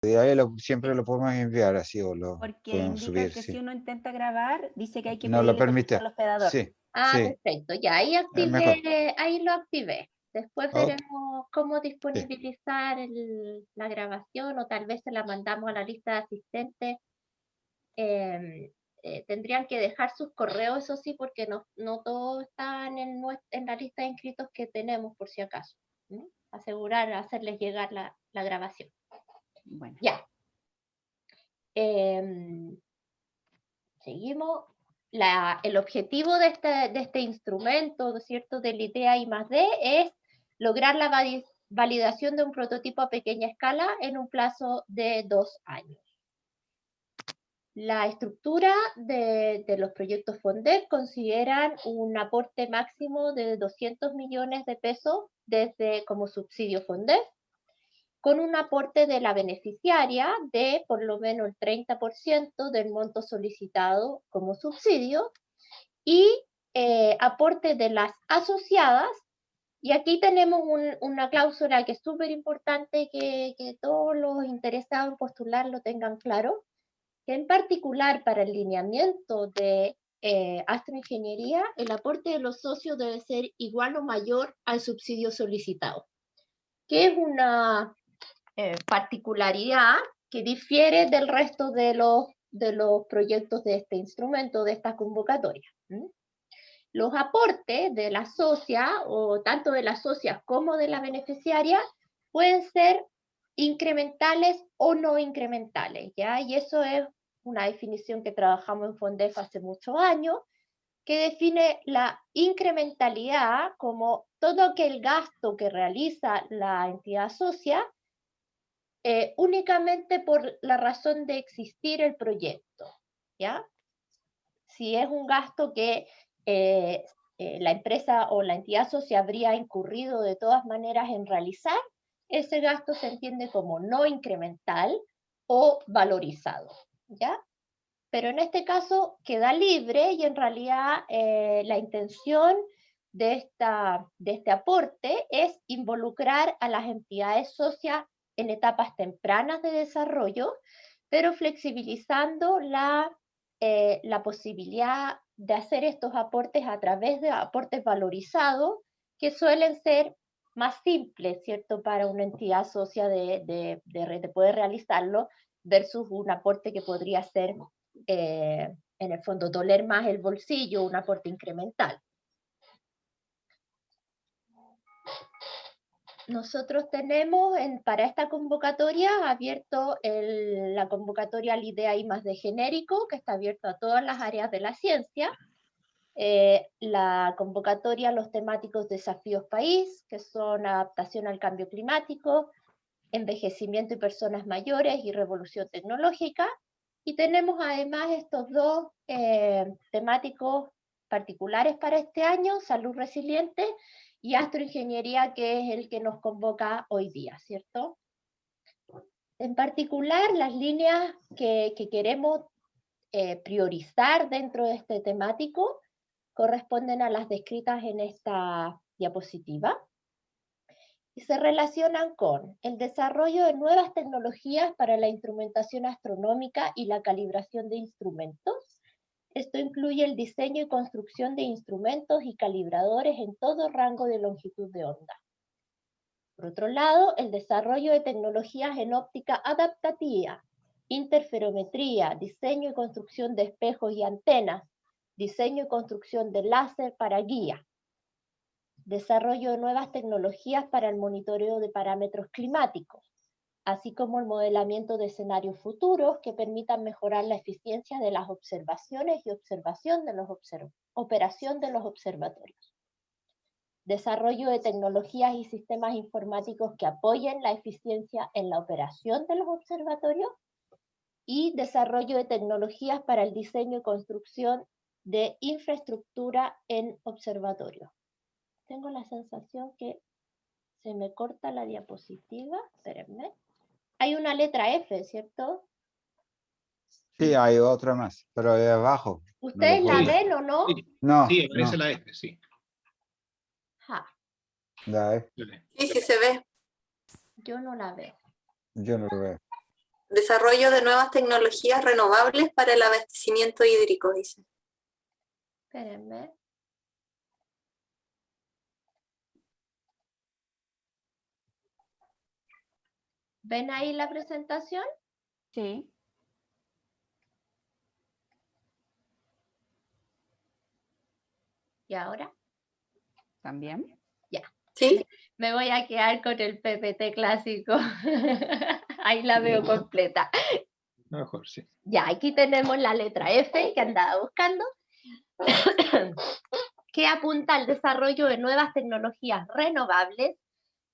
de ahí siempre lo podemos enviar así o lo Porque podemos indica subir, que si sí. uno intenta grabar, dice que hay que No lo pedirle permiso permite. al hospedador. Sí, Ah, sí, perfecto, ya ahí mejor. ahí lo activé. Después Ok, veremos cómo sí. disponibilizar la grabación o tal vez se la mandamos a la lista de asistentes. Em, Tendrían que dejar sus correos, eso sí, porque no todos están en la lista de inscritos que tenemos, por si acaso. ¿M? Asegurar, hacerles llegar la grabación. Bueno, Ya. Em, Seguimos. El objetivo de este instrumento, ¿no es cierto?, del IDEA I+D es lograr la validación de un prototipo a pequeña escala en un plazo de 2 años. La estructura de los proyectos FONDEP consideran un aporte máximo de 200 millones de pesos como subsidio FONDEP, con un aporte de la beneficiaria de por lo menos el 30% del monto solicitado como subsidio y aporte de las asociadas. Y aquí tenemos una cláusula que es súper importante que todos los interesados en postular lo tengan claro, que en particular para el lineamiento de astroingeniería, el aporte de los socios debe ser igual o mayor al subsidio solicitado, que es una particularidad que difiere del resto de los proyectos de este instrumento, de esta convocatoria. Los aportes de la socia, o tanto de las socias como de la beneficiaria, pueden ser incrementales o no incrementales, ¿ya? Y eso es una definición que trabajamos en FONDEF hace muchos años, que define la incrementalidad como todo aquel gasto que realiza la entidad socia únicamente por la razón de existir el proyecto, ¿ya? Si es un gasto que la empresa o la entidad socia habría incurrido de todas maneras en realizar, ese gasto se entiende como no incremental o valorizado, ¿ya? Pero en este caso queda libre y en realidad la intención de este aporte es involucrar a las entidades socias en etapas tempranas de desarrollo, pero flexibilizando la posibilidad de hacer estos aportes a través de aportes valorizados, que suelen ser más simples, ¿cierto?, para una entidad socia de poder realizarlo, versus un aporte que podría ser, en el fondo, doler más el bolsillo, un aporte incremental. Nosotros tenemos para esta convocatoria abierto la convocatoria al IDEA I+D genérico, que está abierto a todas las áreas de la ciencia. La convocatoria a los temáticos desafíos país, que son adaptación al cambio climático, envejecimiento y personas mayores y revolución tecnológica. Y tenemos además estos dos temáticos particulares para este año, salud resiliente y astroingeniería, que es el que nos convoca hoy día, ¿cierto? En particular, las líneas que queremos priorizar dentro de este temático corresponden a las descritas en esta diapositiva y se relacionan con el desarrollo de nuevas tecnologías para la instrumentación astronómica y la calibración de instrumentos. Esto incluye el diseño y construcción de instrumentos y calibradores en todo rango de longitud de onda. Por otro lado, el desarrollo de tecnologías en óptica adaptativa, interferometría, diseño y construcción de espejos y antenas, diseño y construcción de láser para guía, desarrollo de nuevas tecnologías para el monitoreo de parámetros climáticos, así como el modelamiento de escenarios futuros que permitan mejorar la eficiencia de las observaciones y operación de los observatorios. Desarrollo de tecnologías y sistemas informáticos que apoyen la eficiencia en la operación de los observatorios y desarrollo de tecnologías para el diseño y construcción de infraestructura en observatorios. Tengo la sensación que se me corta la diapositiva, espérenme. Hay una letra F, ¿cierto? Sí, hay otra más, pero de abajo. ¿Ustedes la ven o no? Sí, No, sí, aparece no, la F, sí. Ja, la F, Sí, sí se ve. yo no la veo. yo no lo veo. Desarrollo de nuevas tecnologías renovables para el abastecimiento hídrico, dice. Espérenme. ¿Ven ahí la presentación? Sí. ¿Y ahora? También. Ya. ¿Sí? Me voy a quedar con el PPT clásico. Ahí la veo completa. Mejor, sí. Ya, aquí tenemos la letra F que andaba buscando, que apunta al desarrollo de nuevas tecnologías renovables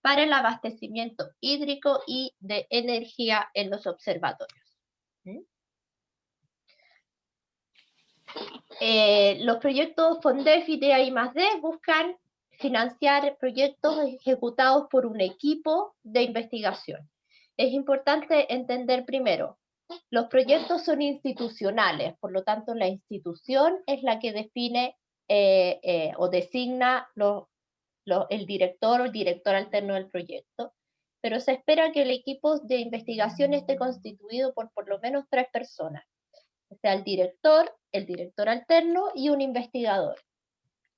para el abastecimiento hídrico y de energía en los observatorios. Los proyectos FONDEF y de I+D buscan financiar proyectos ejecutados por un equipo de investigación. Es importante entender primero, los proyectos son institucionales, por lo tanto la institución es la que define o designa el director o el director alterno del proyecto, pero se espera que el equipo de investigación esté constituido por lo menos 3 personas, o sea, el director alterno y un investigador.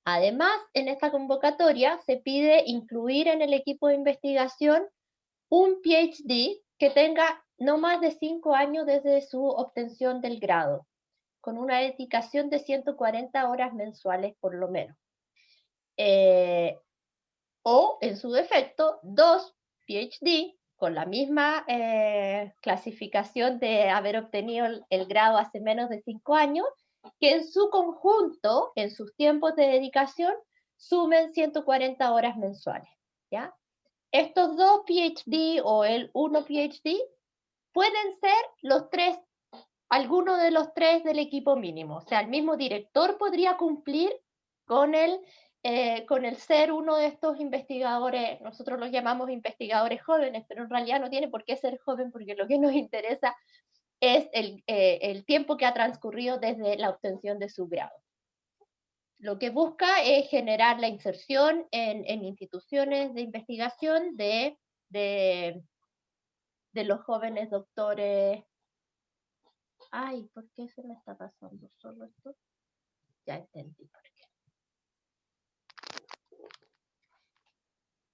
Además, en esta convocatoria se pide incluir en el equipo de investigación un PhD que tenga no más de 5 años desde su obtención del grado, con una dedicación de 140 horas mensuales por lo menos. O, en su defecto, 2 PhD con la misma clasificación de haber obtenido el grado hace menos de 5 años, que en su conjunto, en sus tiempos de dedicación, sumen 140 horas mensuales, ¿ya? Estos 2 PhD o el 1 PhD pueden ser los 3, alguno de los 3 del equipo mínimo. O sea, el mismo director podría cumplir con el ser uno de estos investigadores, nosotros los llamamos investigadores jóvenes, pero en realidad no tiene por qué ser joven, porque lo que nos interesa es el tiempo que ha transcurrido desde la obtención de su grado. Lo que busca es generar la inserción en instituciones de investigación de los jóvenes doctores. Ay, ¿por qué se me está pasando solo esto? Ya entendí por qué.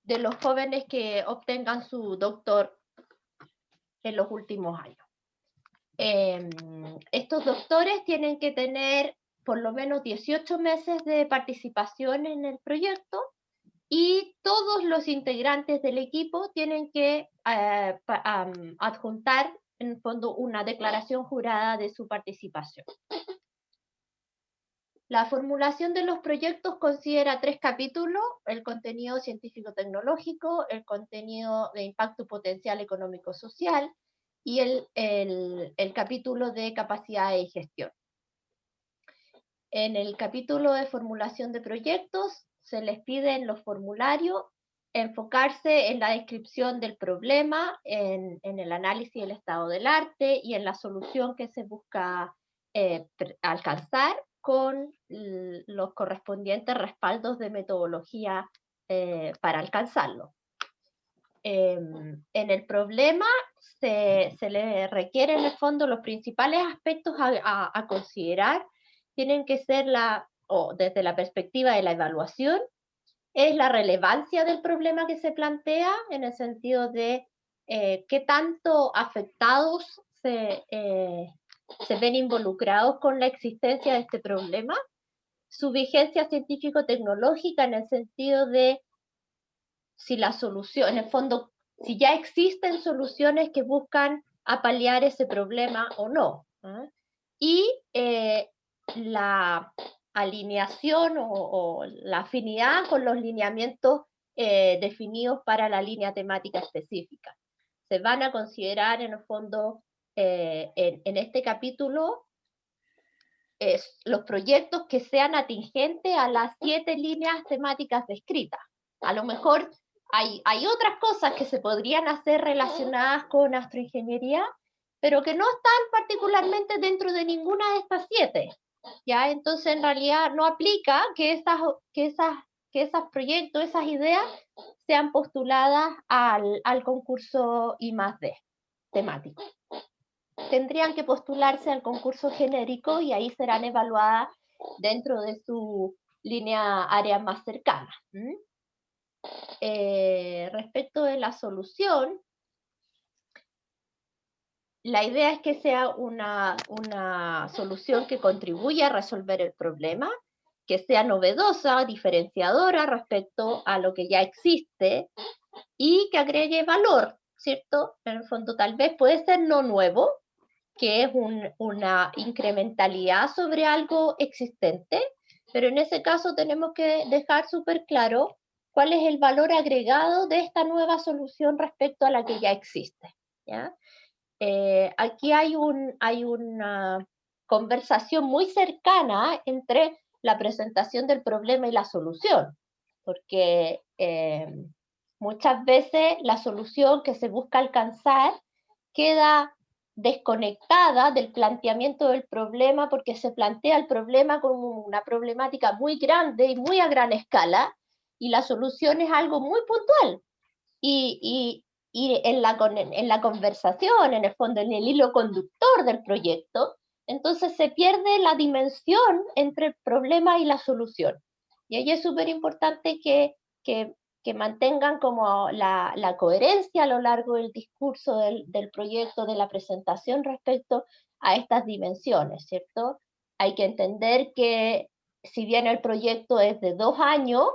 De los jóvenes que obtengan su doctor en los últimos años. Estos doctores tienen que tener por lo menos 18 meses de participación en el proyecto y todos los integrantes del equipo tienen que adjuntar en el fondo una declaración jurada de su participación. La formulación de los proyectos considera 3 capítulos: el contenido científico-tecnológico, el contenido de impacto potencial económico-social y el capítulo de capacidad y gestión. En el capítulo de formulación de proyectos se les pide en los formularios enfocarse en la descripción del problema, en el análisis del estado del arte y en la solución que se busca alcanzar con los correspondientes respaldos de metodología para alcanzarlo. En el problema se le requiere en el fondo los principales aspectos a considerar, tienen que ser desde la perspectiva de la evaluación, es la relevancia del problema que se plantea, en el sentido de qué tanto afectados se ven involucrados con la existencia de este problema, su vigencia científico-tecnológica, en el sentido de si la solución, en el fondo, si ya existen soluciones que buscan paliar ese problema o no. Y la alineación o la afinidad con los lineamientos definidos para la línea temática específica. Se van a considerar en el fondo en este capítulo los proyectos que sean atingentes a las 7 líneas temáticas descritas. A lo mejor hay otras cosas que se podrían hacer relacionadas con astroingeniería, pero que no están particularmente dentro de ninguna de estas 7. ¿Ya? Entonces, en realidad, no aplica que esos proyectos, esas ideas, sean postuladas al concurso I+D temático. tendrían que postularse al concurso genérico y ahí serán evaluadas dentro de su línea área más cercana. Respecto de la solución, la idea es que sea una solución que contribuya a resolver el problema, que sea novedosa, diferenciadora respecto a lo que ya existe y que agregue valor, ¿cierto? En el fondo tal vez puede ser no nuevo, que es una incrementalidad sobre algo existente, pero en ese caso tenemos que dejar súper claro cuál es el valor agregado de esta nueva solución respecto a la que ya existe, ¿ya? Aquí hay una conversación muy cercana entre la presentación del problema y la solución, porque muchas veces la solución que se busca alcanzar queda desconectada del planteamiento del problema porque se plantea el problema como una problemática muy grande y muy a gran escala, y la solución es algo muy puntual. Y en la conversación, en el fondo, en el hilo conductor del proyecto, entonces se pierde la dimensión entre el problema y la solución. Y ahí es súper importante que mantengan como la coherencia a lo largo del discurso del proyecto, de la presentación respecto a estas dimensiones, ¿cierto? Hay que entender que si bien el proyecto es de 2 años,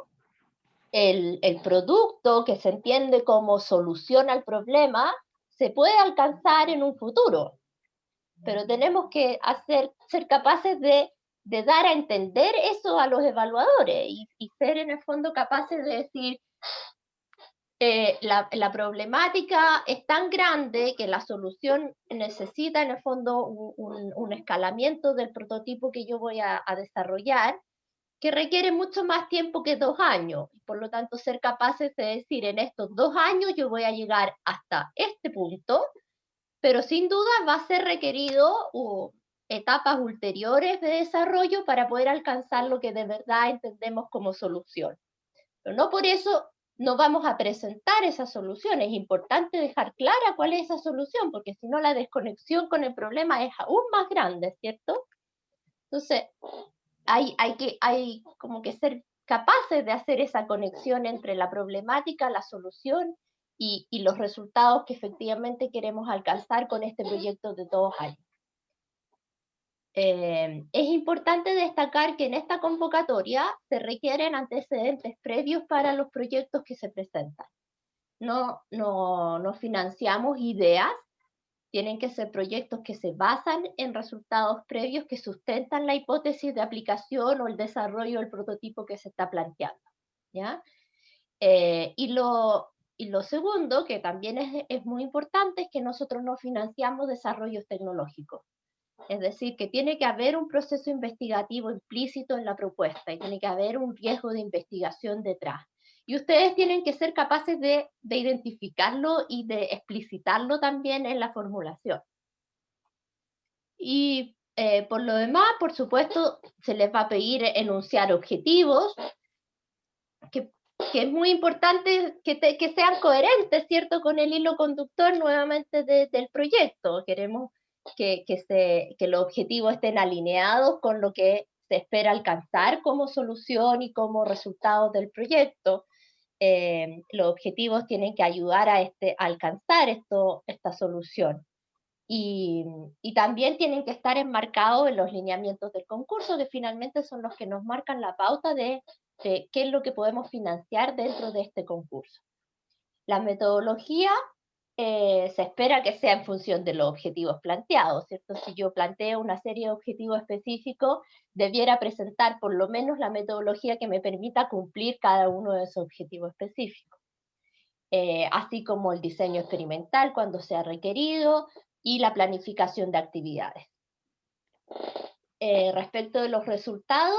el producto que se entiende como solución al problema se puede alcanzar en un futuro, pero tenemos que ser capaces de dar a entender eso a los evaluadores y ser en el fondo capaces de decir la problemática es tan grande que la solución necesita en el fondo un escalamiento del prototipo que yo voy a desarrollar, que requiere mucho más tiempo que 2 años. Por lo tanto, ser capaces de decir, en estos 2 años yo voy a llegar hasta este punto, pero sin duda va a ser requerido etapas ulteriores de desarrollo para poder alcanzar lo que de verdad entendemos como solución. Pero no por eso no vamos a presentar esa solución. Es importante dejar clara cuál es esa solución, porque si no la desconexión con el problema es aún más grande, ¿cierto? Entonces, hay como que ser capaces de hacer esa conexión entre la problemática, la solución y los resultados que efectivamente queremos alcanzar con este proyecto de 2 años. Es importante destacar que en esta convocatoria se requieren antecedentes previos para los proyectos que se presentan. No financiamos ideas, tienen que ser proyectos que se basan en resultados previos que sustentan la hipótesis de aplicación o el desarrollo del prototipo que se está planteando, ¿ya? Y lo segundo, que también es muy importante, es que nosotros no financiamos desarrollos tecnológicos. Es decir, que tiene que haber un proceso investigativo implícito en la propuesta y tiene que haber un riesgo de investigación detrás. Y ustedes tienen que ser capaces de identificarlo y de explicitarlo también en la formulación. Y por lo demás, por supuesto, se les va a pedir enunciar objetivos, que es muy importante que sean coherentes, ¿cierto?, con el hilo conductor nuevamente del proyecto. Queremos que los objetivos estén alineados con lo que se espera alcanzar como solución y como resultados del proyecto. Los objetivos tienen que ayudar a alcanzar esta solución. Y también tienen que estar enmarcados en los lineamientos del concurso, que finalmente son los que nos marcan la pauta de qué es lo que podemos financiar dentro de este concurso. La metodología se espera que sea en función de los objetivos planteados, ¿cierto? Si yo planteo una serie de objetivos específicos, debiera presentar por lo menos la metodología que me permita cumplir cada uno de esos objetivos específicos. Así como el diseño experimental cuando sea requerido y la planificación de actividades. Respecto de los resultados,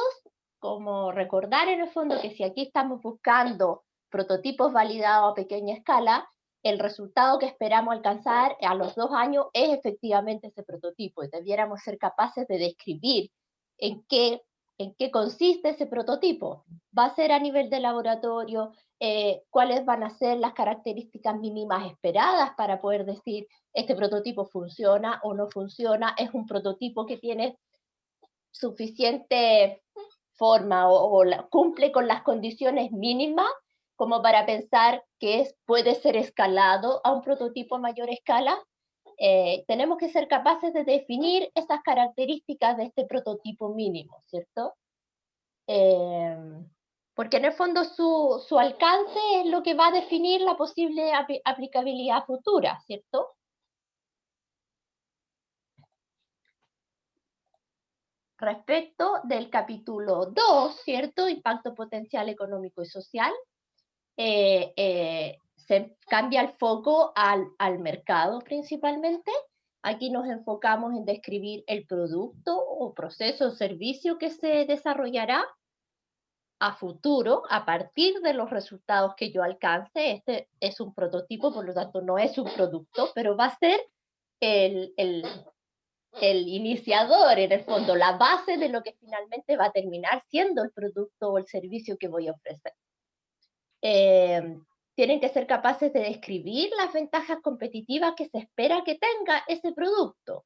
como recordar en el fondo que si aquí estamos buscando prototipos validados a pequeña escala, el resultado que esperamos alcanzar a los 2 años es efectivamente ese prototipo y debiéramos ser capaces de describir en qué en qué consiste ese prototipo. ¿Va a ser a nivel de laboratorio? ¿Cuáles van a ser las características mínimas esperadas para poder decir este prototipo funciona o no funciona? ¿Es un prototipo que tiene suficiente forma cumple con las condiciones mínimas como para pensar que puede ser escalado a un prototipo a mayor escala? Tenemos que ser capaces de definir esas características de este prototipo mínimo, ¿cierto? Porque en el fondo su alcance es lo que va a definir la posible aplicabilidad futura, ¿cierto? Respecto del capítulo 2, ¿cierto? Impacto potencial económico y social, se cambia el foco al mercado principalmente. Aquí nos enfocamos en describir el producto o proceso o servicio que se desarrollará a futuro a partir de los resultados que yo alcance. Este es un prototipo, por lo tanto no es un producto, pero va a ser el iniciador, en el fondo, la base de lo que finalmente va a terminar siendo el producto o el servicio que voy a ofrecer. Tienen que ser capaces de describir las ventajas competitivas que se espera que tenga ese producto,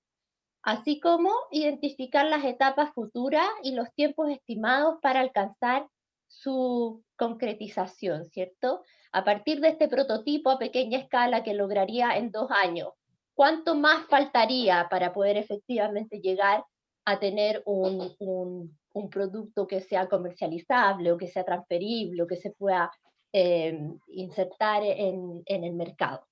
así como identificar las etapas futuras y los tiempos estimados para alcanzar su concretización, ¿cierto? A partir de este prototipo a pequeña escala que lograría en 2 años, ¿cuánto más faltaría para poder efectivamente llegar a tener un producto que sea comercializable o que sea transferible o que se pueda insertar en el mercado?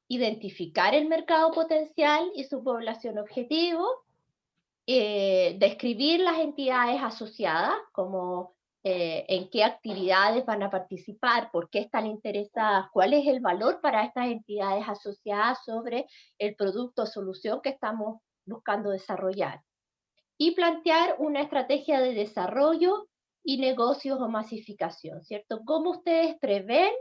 Identificar el mercado potencial y su población objetivo, describir las entidades asociadas, como en qué actividades van a participar, por qué están interesadas, cuál es el valor para estas entidades asociadas sobre el producto o solución que estamos buscando desarrollar. Y plantear una estrategia de desarrollo y negocios o masificación, ¿cierto? ¿Cómo ustedes prevén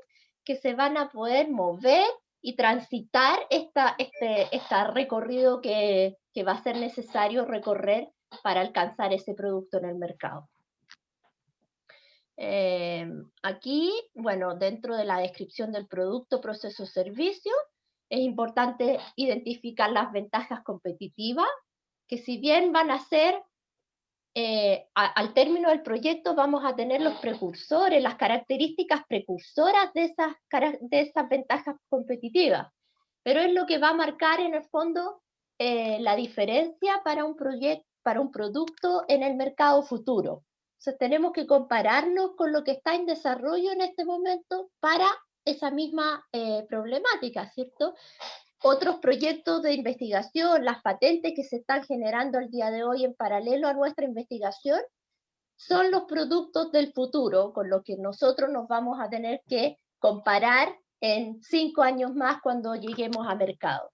que se van a poder mover y transitar este recorrido que va a ser necesario recorrer para alcanzar ese producto en el mercado? Aquí, bueno, dentro de la descripción del producto, proceso, servicio, es importante identificar las ventajas competitivas, que si bien van a ser, al término del proyecto vamos a tener los precursores, las características precursoras de esas ventajas competitivas, pero es lo que va a marcar en el fondo la diferencia para un producto en el mercado futuro. Entonces tenemos que compararnos con lo que está en desarrollo en este momento para esa misma problemática, ¿cierto? Otros proyectos de investigación, las patentes que se están generando el día de hoy en paralelo a nuestra investigación, son los productos del futuro con los que nosotros nos vamos a tener que comparar en 5 años más cuando lleguemos a mercado.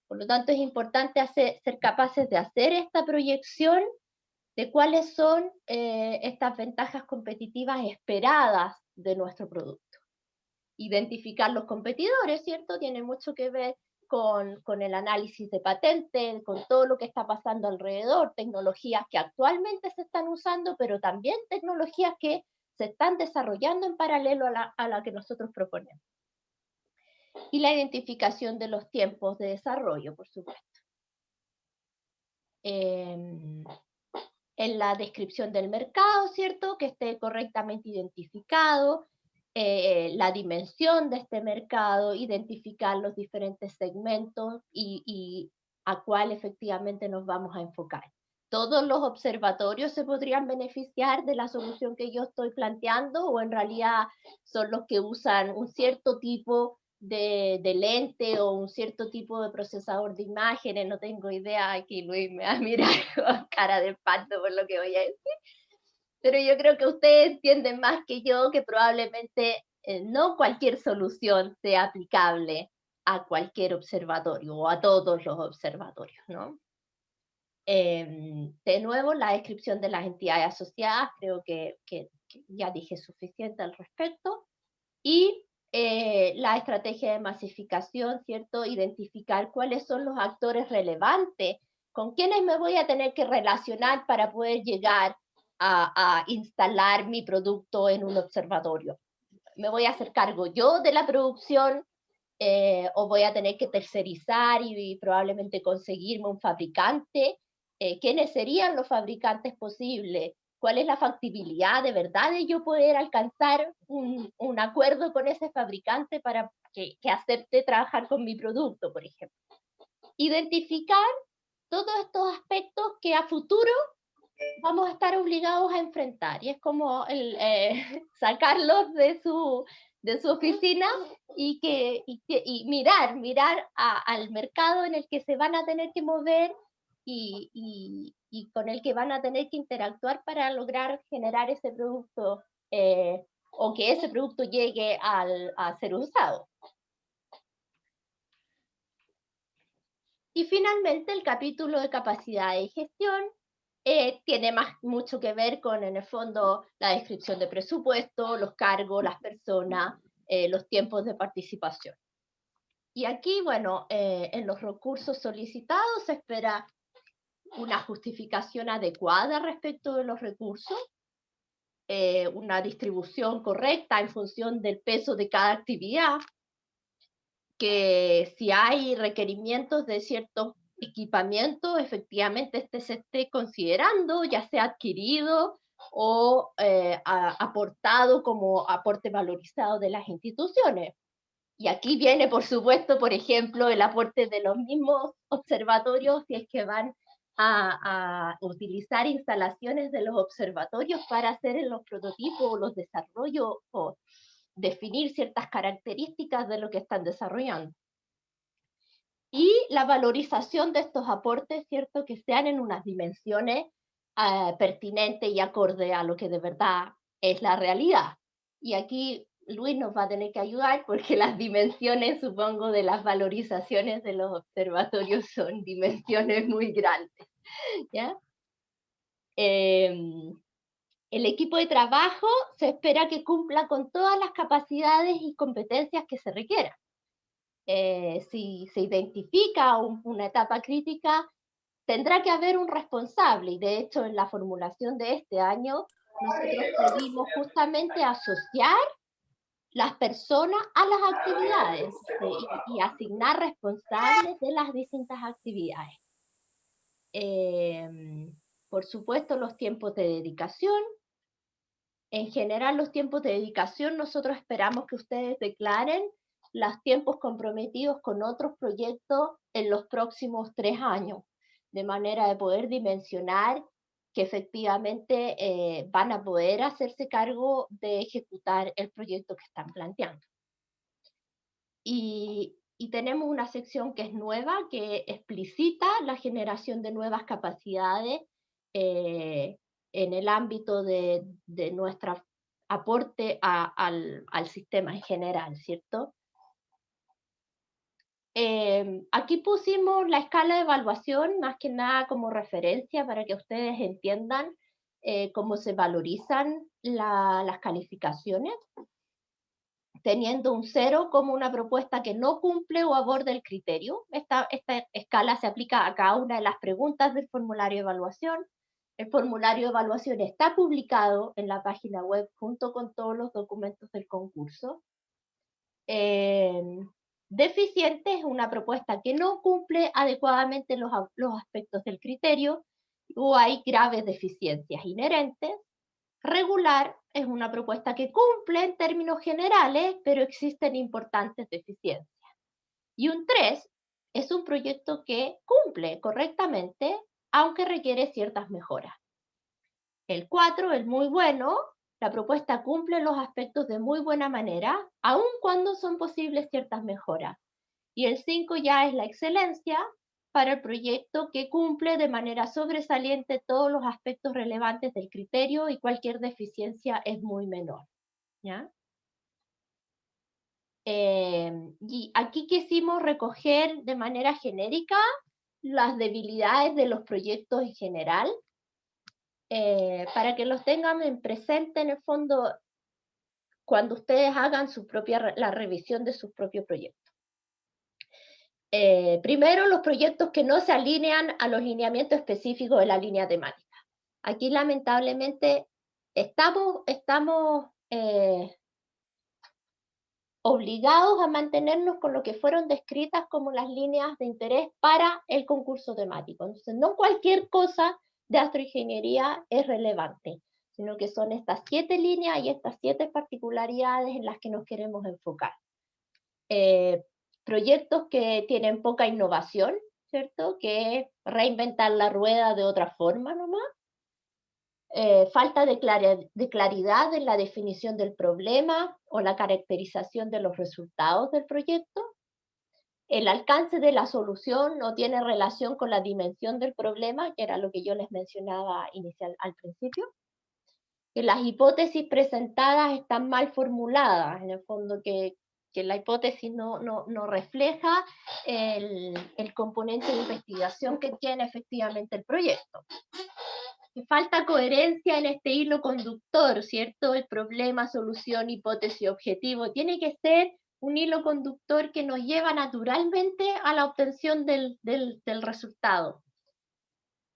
Por lo tanto, es importante ser capaces de hacer esta proyección de cuáles son estas ventajas competitivas esperadas de nuestro producto. Identificar los competidores, ¿cierto? Tiene mucho que ver con el análisis de patentes, con todo lo que está pasando alrededor, tecnologías que actualmente se están usando, pero también tecnologías que se están desarrollando en paralelo a la que nosotros proponemos. Y la identificación de los tiempos de desarrollo, por supuesto. En la descripción del mercado, ¿cierto? Que esté correctamente identificado, la dimensión de este mercado, identificar los diferentes segmentos y a cuál efectivamente nos vamos a enfocar. ¿Todos los observatorios se podrían beneficiar de la solución que yo estoy planteando o en realidad son los que usan un cierto tipo de lente o un cierto tipo de procesador de imágenes? No tengo idea, aquí Luis me va a mirar con cara de espanto por lo que voy a decir, pero yo creo que ustedes entienden más que yo que probablemente no cualquier solución sea aplicable a cualquier observatorio o a todos los observatorios, ¿no? De nuevo, la descripción de las entidades asociadas, creo que ya dije suficiente al respecto. Y la estrategia de masificación, ¿cierto? Identificar cuáles son los actores relevantes, con quiénes me voy a tener que relacionar para poder llegar a instalar mi producto en un observatorio. ¿Me voy a hacer cargo yo de la producción o voy a tener que tercerizar y probablemente conseguirme un fabricante? ¿Quiénes serían los fabricantes posibles? ¿Cuál es la factibilidad de verdad de yo poder alcanzar un acuerdo con ese fabricante para que acepte trabajar con mi producto, por ejemplo? Identificar todos estos aspectos que a futuro vamos a estar obligados a enfrentar. Y es como sacarlos de su oficina y mirar al mercado en el que se van a tener que mover y con el que van a tener que interactuar para lograr generar ese producto o que ese producto llegue a ser usado. Y finalmente el capítulo de capacidad y gestión tiene mucho que ver con, en el fondo, la descripción de presupuesto, los cargos, las personas, los tiempos de participación. Y aquí, bueno, en los recursos solicitados se espera una justificación adecuada respecto de los recursos, una distribución correcta en función del peso de cada actividad, que si hay requerimientos de ciertos equipamientos, efectivamente se esté considerando, ya sea adquirido o aportado como aporte valorizado de las instituciones. Y aquí viene, por supuesto, por ejemplo, el aporte de los mismos observatorios, si es que van a utilizar instalaciones de los observatorios para hacer los prototipos, los desarrollos o definir ciertas características de lo que están desarrollando. Y la valorización de estos aportes, ¿cierto? Que sean en unas dimensiones pertinentes y acorde a lo que de verdad es la realidad. Y aquí Luis nos va a tener que ayudar porque las dimensiones, supongo, de las valorizaciones de los observatorios son dimensiones muy grandes, ¿ya? El equipo de trabajo se espera que cumpla con todas las capacidades y competencias que se requieran. Si se identifica una etapa crítica, tendrá que haber un responsable, y de hecho en la formulación de este año nosotros pudimos justamente asociar las personas a las actividades y asignar responsables de las distintas actividades. Por supuesto, los tiempos de dedicación. En general, los tiempos de dedicación, nosotros esperamos que ustedes declaren los tiempos comprometidos con otros proyectos en los próximos 3 años, de manera de poder dimensionar que efectivamente van a poder hacerse cargo de ejecutar el proyecto que están planteando. Y tenemos una sección que es nueva, que explicita la generación de nuevas capacidades en el ámbito de nuestro aporte al sistema en general, ¿cierto? Aquí pusimos la escala de evaluación, más que nada como referencia para que ustedes entiendan cómo se valorizan las calificaciones, teniendo un 0 como una propuesta que no cumple o aborda el criterio. Esta escala se aplica a cada una de las preguntas del formulario de evaluación. El formulario de evaluación está publicado en la página web junto con todos los documentos del concurso. Deficiente es una propuesta que no cumple adecuadamente los aspectos del criterio o hay graves deficiencias inherentes. Regular es una propuesta que cumple en términos generales, pero existen importantes deficiencias. Y un 3 es un proyecto que cumple correctamente, aunque requiere ciertas mejoras. El 4 es muy bueno, la propuesta cumple los aspectos de muy buena manera, aun cuando son posibles ciertas mejoras. Y el 5 ya es la excelencia, para el proyecto que cumple de manera sobresaliente todos los aspectos relevantes del criterio y cualquier deficiencia es muy menor, ¿ya? Y aquí quisimos recoger de manera genérica las debilidades de los proyectos en general, para que los tengan en presente en el fondo cuando ustedes hagan la revisión de sus propios proyectos. Primero, los proyectos que no se alinean a los lineamientos específicos de la línea temática. Aquí lamentablemente estamos obligados a mantenernos con lo que fueron descritas como las líneas de interés para el concurso temático. Entonces, no cualquier cosa de astroingeniería es relevante, sino que son estas 7 líneas y estas 7 particularidades en las que nos queremos enfocar. Proyectos que tienen poca innovación, ¿cierto? Que es reinventar la rueda de otra forma nomás. Falta de claridad en la definición del problema o la caracterización de los resultados del proyecto. El alcance de la solución no tiene relación con la dimensión del problema, que era lo que yo les mencionaba al principio. Que las hipótesis presentadas están mal formuladas, en el fondo que la hipótesis no refleja el componente de investigación que tiene efectivamente el proyecto. Falta coherencia en este hilo conductor, ¿cierto? El problema, solución, hipótesis, objetivo. Tiene que ser un hilo conductor que nos lleva naturalmente a la obtención del resultado.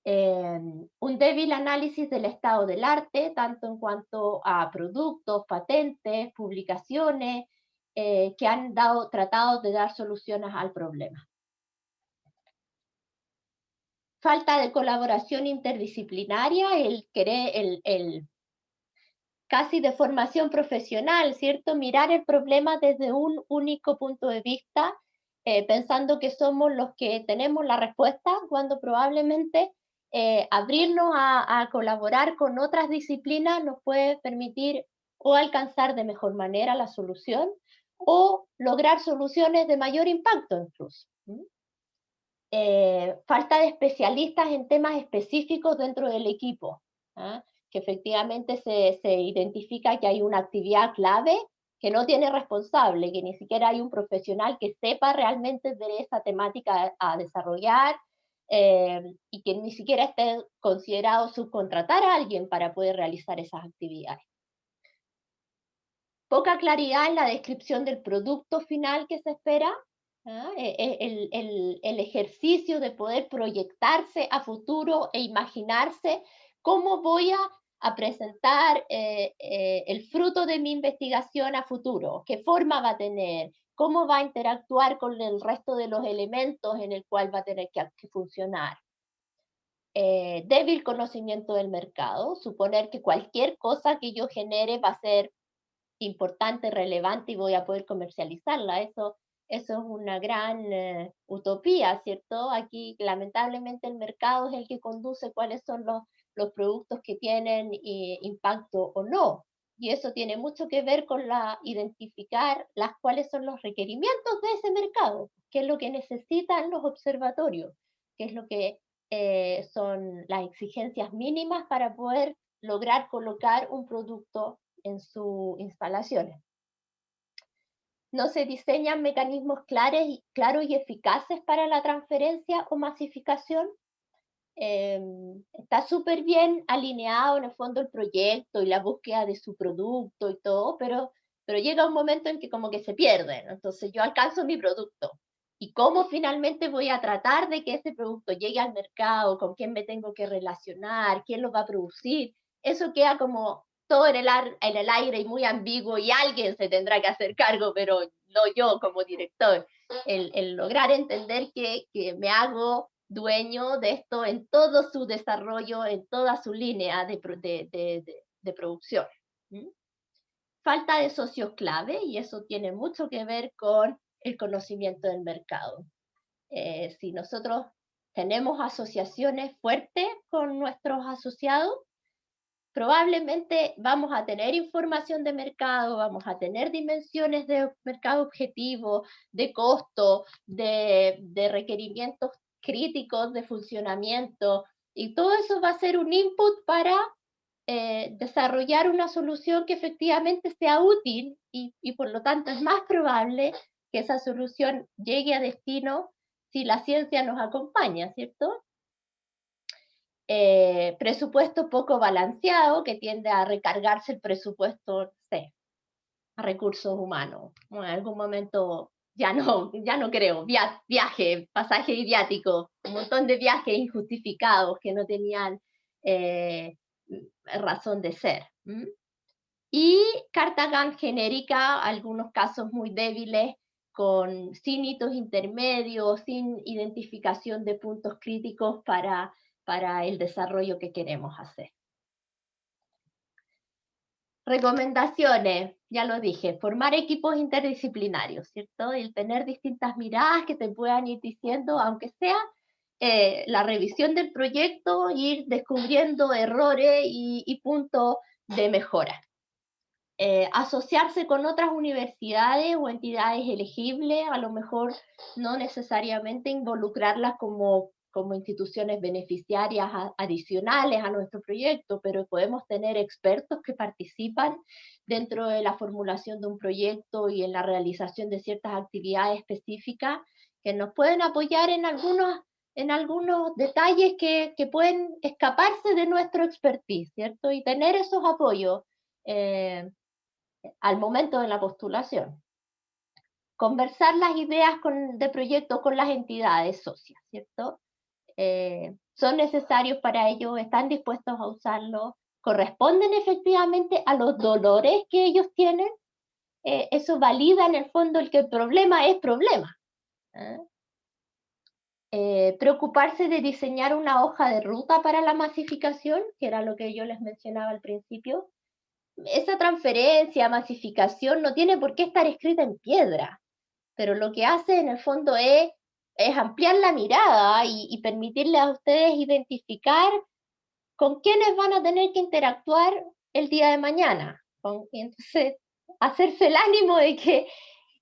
Un débil análisis del estado del arte, tanto en cuanto a productos, patentes, publicaciones, que han tratado de dar soluciones al problema. Falta de colaboración interdisciplinaria, casi de formación profesional, ¿cierto? Mirar el problema desde un único punto de vista, pensando que somos los que tenemos la respuesta, cuando probablemente abrirnos a colaborar con otras disciplinas nos puede permitir o alcanzar de mejor manera la solución o lograr soluciones de mayor impacto incluso. Falta de especialistas en temas específicos dentro del equipo, ¿eh? Que efectivamente se identifica que hay una actividad clave que no tiene responsable, que ni siquiera hay un profesional que sepa realmente de esa temática a desarrollar, y que ni siquiera esté considerado subcontratar a alguien para poder realizar esas actividades. Poca claridad en la descripción del producto final que se espera, el ejercicio de poder proyectarse a futuro e imaginarse cómo voy a presentar el fruto de mi investigación a futuro, qué forma va a tener, cómo va a interactuar con el resto de los elementos en el cual va a tener que funcionar. Débil conocimiento del mercado, suponer que cualquier cosa que yo genere va a ser importante, relevante y voy a poder comercializarla. Eso es una gran utopía, ¿cierto? Aquí lamentablemente el mercado es el que conduce cuáles son los productos que tienen impacto o no. Y eso tiene mucho que ver con identificar cuáles son los requerimientos de ese mercado, qué es lo que necesitan los observatorios, qué es lo que son las exigencias mínimas para poder lograr colocar un producto en sus instalaciones. No se diseñan mecanismos claros y eficaces para la transferencia o masificación. Está súper bien alineado en el fondo el proyecto y la búsqueda de su producto y todo, pero llega un momento en que como que se pierden. Entonces yo alcanzo mi producto. ¿Y cómo finalmente voy a tratar de que ese producto llegue al mercado? ¿Con quién me tengo que relacionar? ¿Quién lo va a producir? Eso queda como todo en el aire y muy ambiguo y alguien se tendrá que hacer cargo, pero no yo como director. El lograr entender que me hago dueño de esto en todo su desarrollo, en toda su línea de producción. Falta de socios clave, y eso tiene mucho que ver con el conocimiento del mercado. Si nosotros tenemos asociaciones fuertes con nuestros asociados, probablemente vamos a tener información de mercado, vamos a tener dimensiones de mercado objetivo, de costo, de requerimientos críticos de funcionamiento, y todo eso va a ser un input para desarrollar una solución que efectivamente sea útil y por lo tanto es más probable que esa solución llegue a destino si la ciencia nos acompaña, ¿cierto? Presupuesto poco balanceado, que tiende a recargarse el presupuesto, no sé, a recursos humanos. Bueno, en algún momento ya no creo, viaje, pasaje y viático, un montón de viajes injustificados que no tenían razón de ser. Y carta Gantt genérica, algunos casos muy débiles, sin hitos intermedios, sin identificación de puntos críticos para el desarrollo que queremos hacer. Recomendaciones, ya lo dije, formar equipos interdisciplinarios, ¿cierto? El tener distintas miradas que te puedan ir diciendo, aunque sea la revisión del proyecto, ir descubriendo errores y puntos de mejora. Asociarse con otras universidades o entidades elegibles, a lo mejor no necesariamente involucrarlas como instituciones beneficiarias adicionales a nuestro proyecto, pero podemos tener expertos que participan dentro de la formulación de un proyecto y en la realización de ciertas actividades específicas que nos pueden apoyar en algunos detalles que pueden escaparse de nuestro expertise, ¿cierto? Y tener esos apoyos al momento de la postulación. Conversar las ideas de proyecto con las entidades socias, ¿cierto? Son necesarios para ellos, están dispuestos a usarlo, corresponden efectivamente a los dolores que ellos tienen. Eso valida en el fondo el que el problema es problema. Preocuparse de diseñar una hoja de ruta para la masificación, que era lo que yo les mencionaba al principio. Esa transferencia, masificación, no tiene por qué estar escrita en piedra, pero lo que hace en el fondo es ampliar la mirada y permitirles a ustedes identificar con quiénes van a tener que interactuar el día de mañana. Y entonces, hacerse el ánimo de que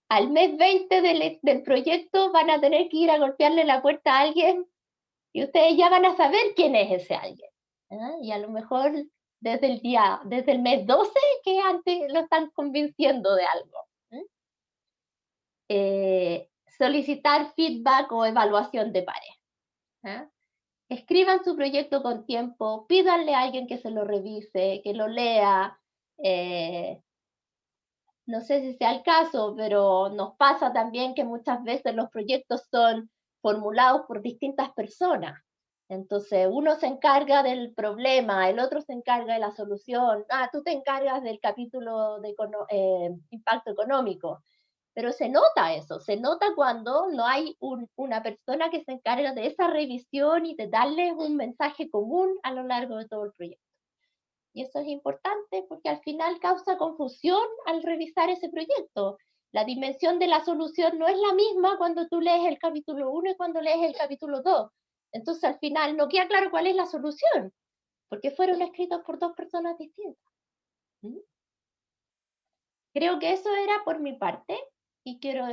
al mes 20 del proyecto van a tener que ir a golpearle la puerta a alguien y ustedes ya van a saber quién es ese alguien. Y a lo mejor desde el mes 12 que antes lo están convenciendo de algo. Solicitar feedback o evaluación de pares. Escriban su proyecto con tiempo, pídanle a alguien que se lo revise, que lo lea. No sé si sea el caso, pero nos pasa también que muchas veces los proyectos son formulados por distintas personas. Entonces, uno se encarga del problema, el otro se encarga de la solución. Tú te encargas del capítulo de impacto económico. Pero se nota eso, se nota cuando no hay una persona que se encarga de esa revisión y de darles un mensaje común a lo largo de todo el proyecto. Y eso es importante porque al final causa confusión al revisar ese proyecto. La dimensión de la solución no es la misma cuando tú lees el capítulo 1 y cuando lees el capítulo 2. Entonces al final no queda claro cuál es la solución, porque fueron escritos por dos personas distintas. Creo que eso era por mi parte y quiero